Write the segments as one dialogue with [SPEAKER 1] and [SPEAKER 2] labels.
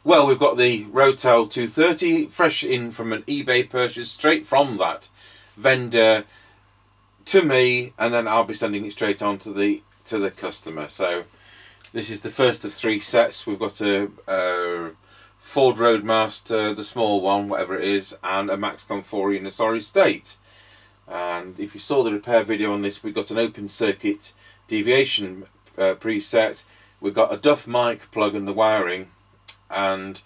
[SPEAKER 1] Well, we've got the Rotel 230 fresh in from an eBay purchase, straight from that vendor to me, and then I'll be sending it straight on to the customer. So this is the first of 3 sets. We've got a Ford Roadmaster, the small one, whatever it is, and a Maxcom 4 in a sorry state. And if you saw the repair video on this, we've got an open circuit deviation preset. We've got a Duff mic plug and the wiring, and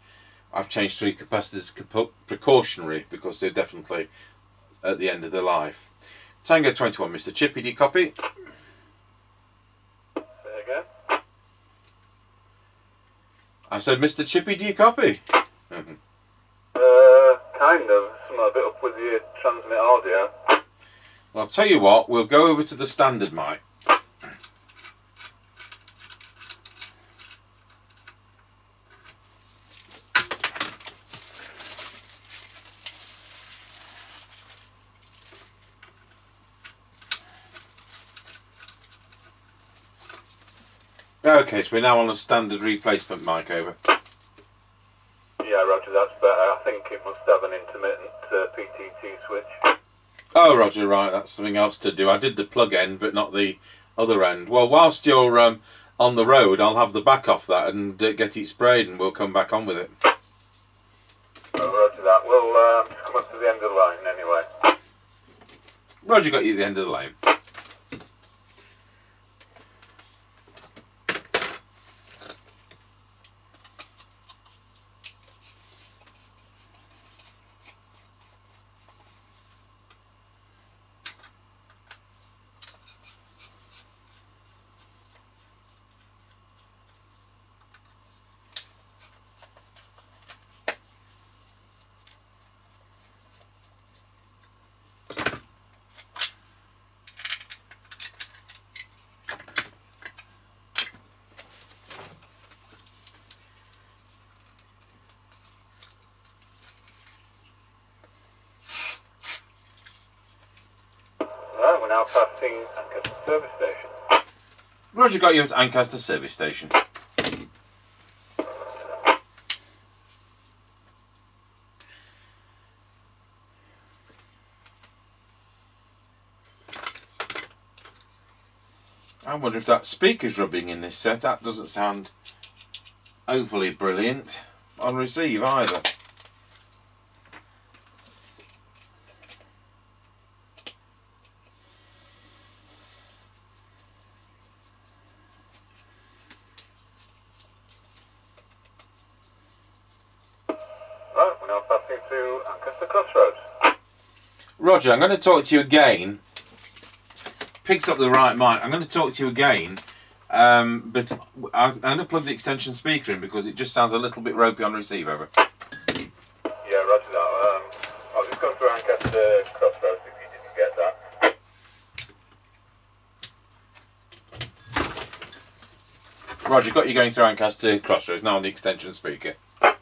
[SPEAKER 1] I've changed 3 capacitors precautionary because they're definitely at the end of their life. Tango 21, Mr. Chippie, do you copy?
[SPEAKER 2] Say again?
[SPEAKER 1] I said, Mr. Chippie, do you copy?
[SPEAKER 2] Kind of. Something a bit up with the transmit audio.
[SPEAKER 1] Well, I'll tell you what, we'll go over to the standard mic. Okay, so we're now on a standard replacement mic over.
[SPEAKER 2] Yeah, Roger, that's better. I think it must have an intermittent PTT switch.
[SPEAKER 1] Oh, Roger, right, that's something else to do. I did the plug end, but not the other end. Well, whilst you're on the road, I'll have the back off that and get it sprayed, and we'll come back on with it.
[SPEAKER 2] Oh, Roger that. We'll come up to the end of the line anyway.
[SPEAKER 1] Roger got you at the end of the lane.
[SPEAKER 2] We're now passing Ancaster service station.
[SPEAKER 1] Roger got you at Ancaster service station. I wonder if that speaker's rubbing in this set. That doesn't sound overly brilliant on receive either.
[SPEAKER 2] Right, we're now passing through Ancaster Crossroads.
[SPEAKER 1] Roger, I'm going to talk to you again. Picks up the right mic. I'm going to talk to you again, but I'm going to plug the extension speaker in because it just sounds a little bit ropey on receive over.
[SPEAKER 2] Yeah, Roger that. I'll just go through Ancaster Crossroads if you didn't get that.
[SPEAKER 1] Roger, got you going through Ancaster Crossroads now on the extension speaker.
[SPEAKER 2] Roger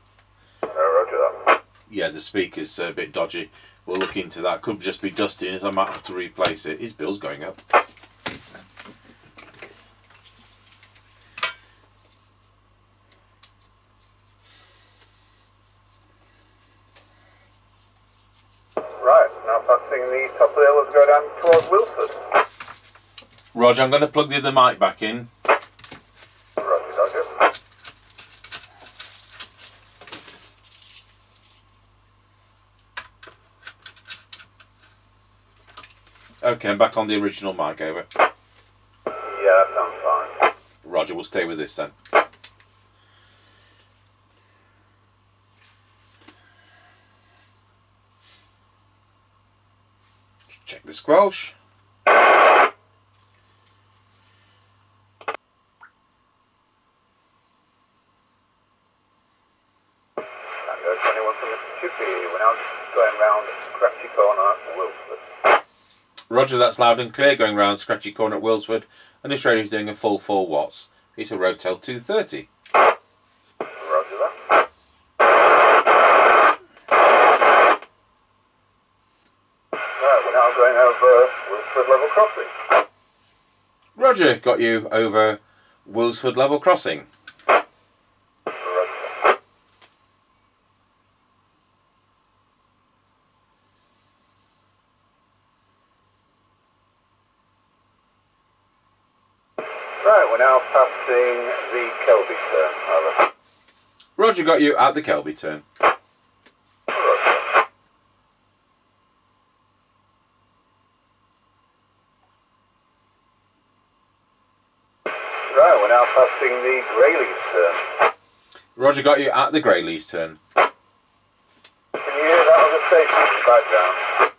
[SPEAKER 2] that.
[SPEAKER 1] Yeah, the speaker's a bit dodgy. We'll look into that. Could just be dustiness. I might have to replace it. His bill's going up.
[SPEAKER 2] Right, now passing the top of the hill as we go down towards Wilford.
[SPEAKER 1] Roger, I'm going to plug the other mic back in.
[SPEAKER 2] Roger, Roger.
[SPEAKER 1] Okay, I'm back on the original mic over.
[SPEAKER 2] Yeah, that sounds fine.
[SPEAKER 1] Roger, we'll stay with this then. Check the squelch.
[SPEAKER 2] Tango 21 from Mr. Chippie. We're now going round Scratchy Corner at Wilford.
[SPEAKER 1] Roger, that's loud and clear, going round Scratchy Corner at Wilsford, and this radio's doing a full 4 watts. It's a Rotel 230.
[SPEAKER 2] Roger that. Right, we're now going over Wilford Level Crossing.
[SPEAKER 1] Roger, got you over Wilsford Level Crossing.
[SPEAKER 2] Roger. Right, we're now passing the Kelby turn. Over.
[SPEAKER 1] Roger, got you at the Kelby turn.
[SPEAKER 2] Roger. Right, we're now passing the Grayleys turn.
[SPEAKER 1] Roger, got you at the Grayleys turn.
[SPEAKER 2] Can you hear that other station in the background?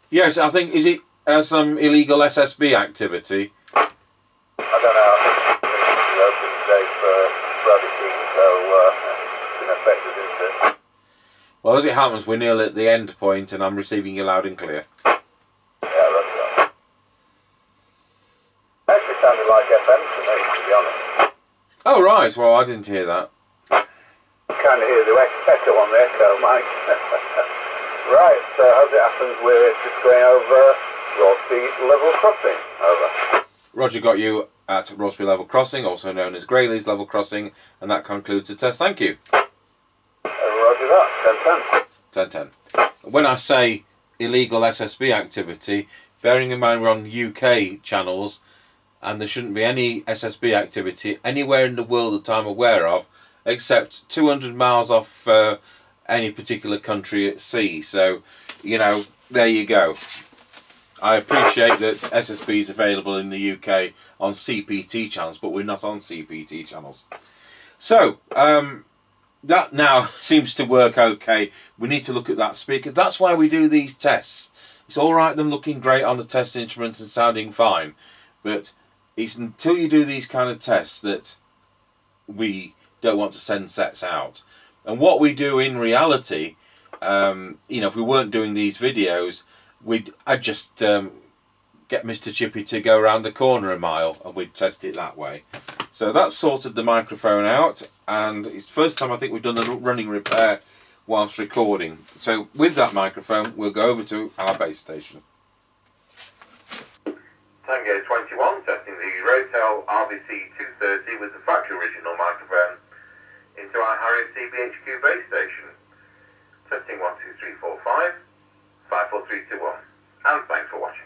[SPEAKER 1] Yes, I think, is it some illegal SSB activity?
[SPEAKER 2] I don't know, I think it's the open day for Gravity, so it's been affected, isn't it?
[SPEAKER 1] Well, as it happens, we're nearly at the end point and I'm receiving you loud and clear.
[SPEAKER 2] Yeah, that's right. Actually sounded like FM to me, to be honest.
[SPEAKER 1] Oh, right. Well, I didn't hear that.
[SPEAKER 2] Kind of hear the echo on the echo mic. Right, so as it happens, we're just going over Rotel level crossing. Over.
[SPEAKER 1] Roger, got you at Rotel level crossing, also known as Grayleys level crossing, and that concludes the test. Thank you.
[SPEAKER 2] Roger that, 10-10.
[SPEAKER 1] 10-10. When I say illegal SSB activity, bearing in mind we're on UK channels, and there shouldn't be any SSB activity anywhere in the world that I'm aware of, except 200 miles off any particular country at sea. So, you know, there you go. I appreciate that SSB is available in the UK on CPT channels, but we're not on CPT channels. So, that now seems to work okay. We need to look at that speaker. That's why we do these tests. It's all right them looking great on the test instruments and sounding fine, but it's until you do these kind of tests that we don't want to send sets out. And what we do in reality, you know, if we weren't doing these videos, I'd just get Mr. Chippie to go around the corner a mile and we'd test it that way. So that's sorted the microphone out, and it's the first time I think we've done a running repair whilst recording. So with that microphone, we'll go over to our base station.
[SPEAKER 3] Tango 21, testing the Rotel RVC230 with the factory original microphone into our Harrier CBHQ base station. Testing 1, 2, 3, 4, 5, 5, 4, 3, 2, 1. And thanks for watching.